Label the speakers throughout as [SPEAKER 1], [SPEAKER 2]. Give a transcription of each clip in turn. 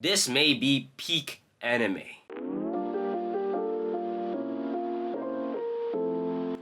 [SPEAKER 1] This may be peak anime.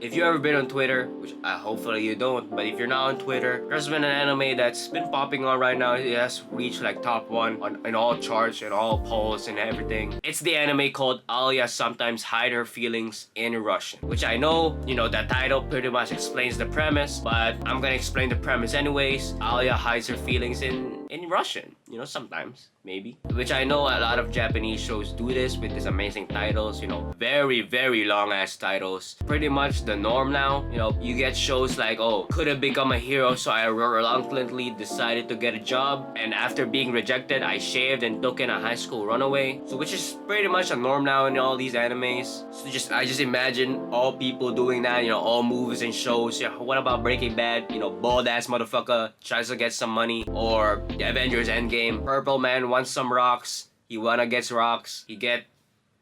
[SPEAKER 1] If you ever been on Twitter, which hopefully you don't, but if you're not on Twitter, there's been an anime that's been popping on right now. It has reached like top 1 in all charts and all polls and everything. It's the anime called Alia Sometimes Hide Her Feelings in Russian, which I know, that title pretty much explains the premise, but I'm gonna explain the premise anyways. Alia hides her feelings in Russian, sometimes. Maybe. Which I know a lot of Japanese shows do this with these amazing titles, very, very long ass titles. Pretty much the norm now. You get shows like, oh, couldn't become a hero, so I reluctantly decided to get a job. And after being rejected, I shaved and took in a high school runaway. So which is pretty much a norm now in all these animes. So I just imagine all people doing that, all movies and shows. What about Breaking Bad? Bald ass motherfucker tries to get some money. Or the Avengers Endgame. Purple Man wants some rocks. He wanna get rocks. He get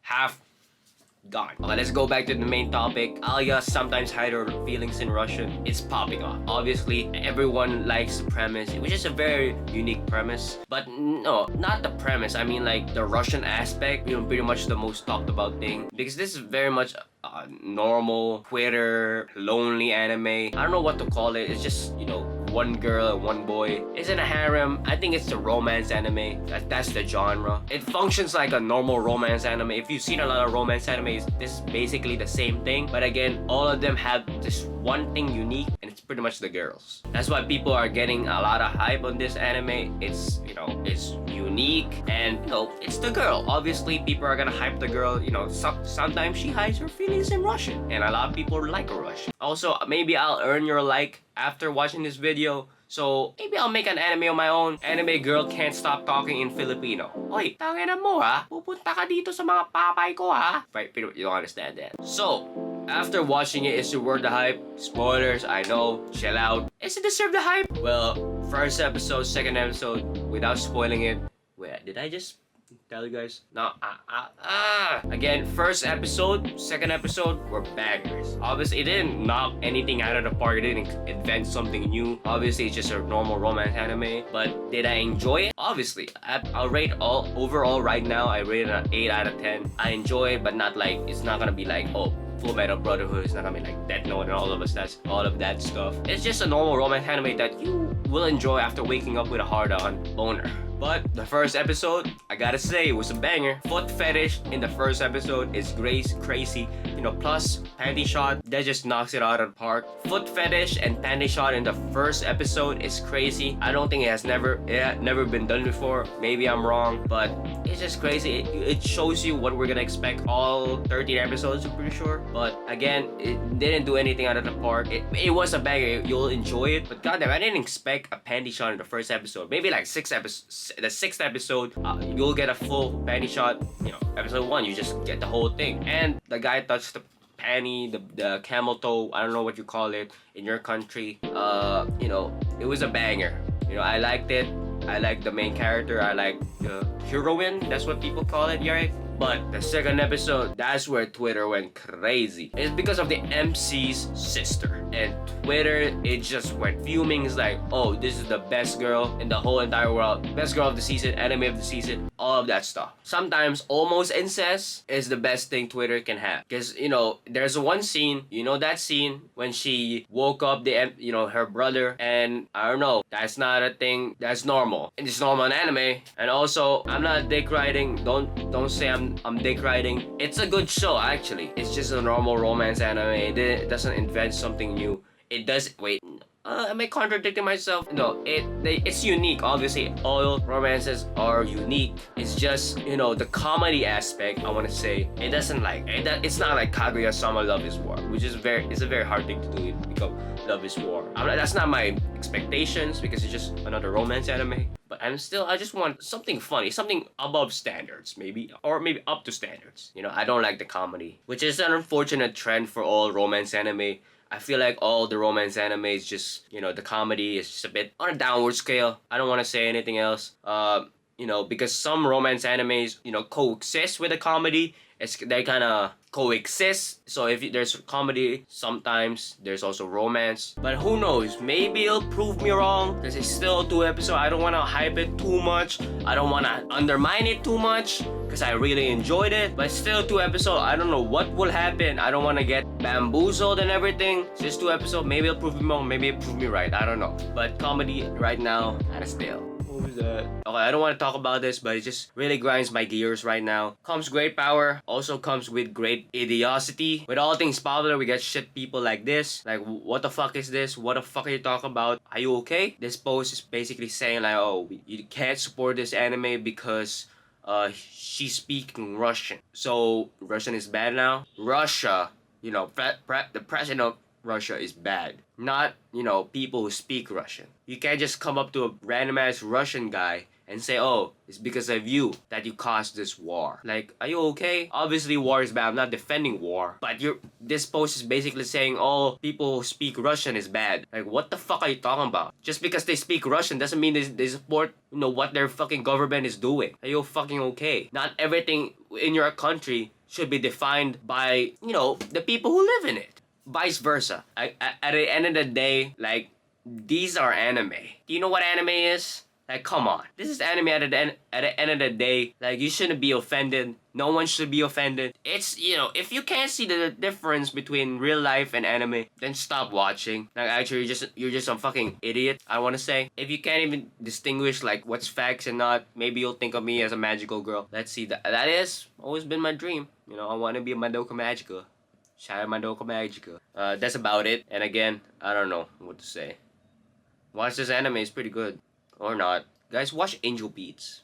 [SPEAKER 1] half gone. Okay, let's go back to the main topic. Alia Sometimes Hide Her Feelings in Russian. It's popping off. Obviously, everyone likes the premise, which is a very unique premise. But no, not the premise. I mean like the Russian aspect, pretty much the most talked about thing. Because this is very much a normal, Twitter, lonely anime. I don't know what to call it. It's just, one girl and one boy. It's in a harem. I think it's a romance anime. That's the genre. It functions like a normal romance anime. If you've seen a lot of romance animes, this is basically the same thing. But again, all of them have this one thing unique, and it's pretty much the girls. That's why people are getting a lot of hype on this anime. It's, it's unique, and, it's the girl. Obviously, people are gonna hype the girl. Sometimes she hides her feelings in Russian, and a lot of people like Russian. Also, maybe I'll earn your like after watching this video. So, maybe I'll make an anime on my own. Anime girl can't stop talking in Filipino. Oy, tangina mo ha? Pupunta ka dito sa mga papay ko ha? Right, pero you don't understand that. So, after watching it, is it worth the hype? Spoilers, I know. Chill out. Is it deserve the hype? Well, first episode, second episode, without spoiling it. Wait, did I just tell you guys? No, Again, first episode, second episode were bangers. Obviously, it didn't knock anything out of the park. It didn't invent something new. Obviously, it's just a normal romance anime. But did I enjoy it? Obviously. I'll rate overall right now, I rate it an 8 out of 10. I enjoy it, but not like, it's not gonna be like, oh, Full Metal Brotherhood, it's not gonna be like Death Note and all of that stuff. It's just a normal romance anime that you will enjoy after waking up with a hard-on boner. But the first episode, I gotta say, it was a banger. Foot fetish in the first episode is crazy. Plus panty shot, that just knocks it out of the park. Foot fetish and panty shot in the first episode is crazy. I don't think it had never been done before. Maybe I'm wrong, but it's just crazy. It shows you what we're gonna expect all 13 episodes, I'm pretty sure. But again, it didn't do anything out of the park. It was a banger. You'll enjoy it. But goddamn, I didn't expect a panty shot in the first episode. Maybe like the sixth episode, you'll get a full panty shot. Episode 1, you just get the whole thing. And the guy touched the panty, the camel toe, I don't know what you call it in your country. It was a banger. I liked it. I like the main character. I like the heroine. That's what people call it, right? But the second episode, that's where Twitter went crazy. It's because of the MC's sister. And Twitter, it just went fuming. It's like, oh, this is the best girl in the whole entire world. Best girl of the season, anime of the season, all of that stuff. Sometimes almost incest is the best thing Twitter can have. Because, there's one scene, that scene when she woke up her brother, and I don't know, that's not a thing that's normal. It's normal in anime. And also, I'm not dick riding. Don't say I'm dick riding. It's a good show, actually. It's just a normal romance anime. It doesn't invent something new. It does. Wait. Am I contradicting myself? No, it's unique. Obviously, all romances are unique. It's just, the comedy aspect, I want to say, it doesn't like, it's not like Kaguya-sama Love is War, which is it's a very hard thing to do. It become Love is War. That's not my expectations, because it's just another romance anime. But I just want something funny, something above standards, maybe, or maybe up to standards. I don't like the comedy, which is an unfortunate trend for all romance anime. I feel like all the romance animes just, the comedy is just a bit on a downward scale. I don't want to say anything else. Because some romance animes, coexist with the comedy, they kind of coexist. So if there's comedy, sometimes there's also romance. But who knows? Maybe it'll prove me wrong because it's still 2 episodes. I don't want to hype it too much. I don't want to undermine it too much because I really enjoyed it. But still 2 episodes. I don't know what will happen. I don't want to get bamboozled and everything. It's just 2 episodes. Maybe it'll prove me wrong. Maybe it'll prove me right. I don't know. But comedy right now, kind of stale. Who's that? Okay, I don't want to talk about this, but it just really grinds my gears right now. Comes great power, also comes with great idiocy. With all things popular, we get shit people like this. Like, what the fuck is this? What the fuck are you talking about? Are you okay? This post is basically saying like, oh, you can't support this anime because she's speaking Russian. So, Russian is bad now? Russia, you know, the president of Russia is bad. Not, you know, people who speak Russian. You can't just come up to a random ass Russian guy and say, oh, it's because of you that you caused this war. Like, are you okay? Obviously, war is bad. I'm not defending war. But this post is basically saying, oh, people who speak Russian is bad. Like, what the fuck are you talking about? Just because they speak Russian doesn't mean they support, you know, what their fucking government is doing. Are you fucking okay? Not everything in your country should be defined by, you know, the people who live in it. Vice versa. At the end of the day, like, these are anime. Do you know what anime is? Like, come on. This is anime at the end of the day. Like, you shouldn't be offended. No one should be offended. It's, you know, if you can't see the difference between real life and anime, then stop watching. Like, actually, you're just a fucking idiot, I want to say. If you can't even distinguish, like, what's facts and not, maybe you'll think of me as a magical girl. Let's see. That is always been my dream. You know, I want to be a Madoka Magica. Shout out Madoka Magica. That's about it. And again, I don't know what to say. Watch this anime, it's pretty good. Or not. Guys, watch Angel Beats.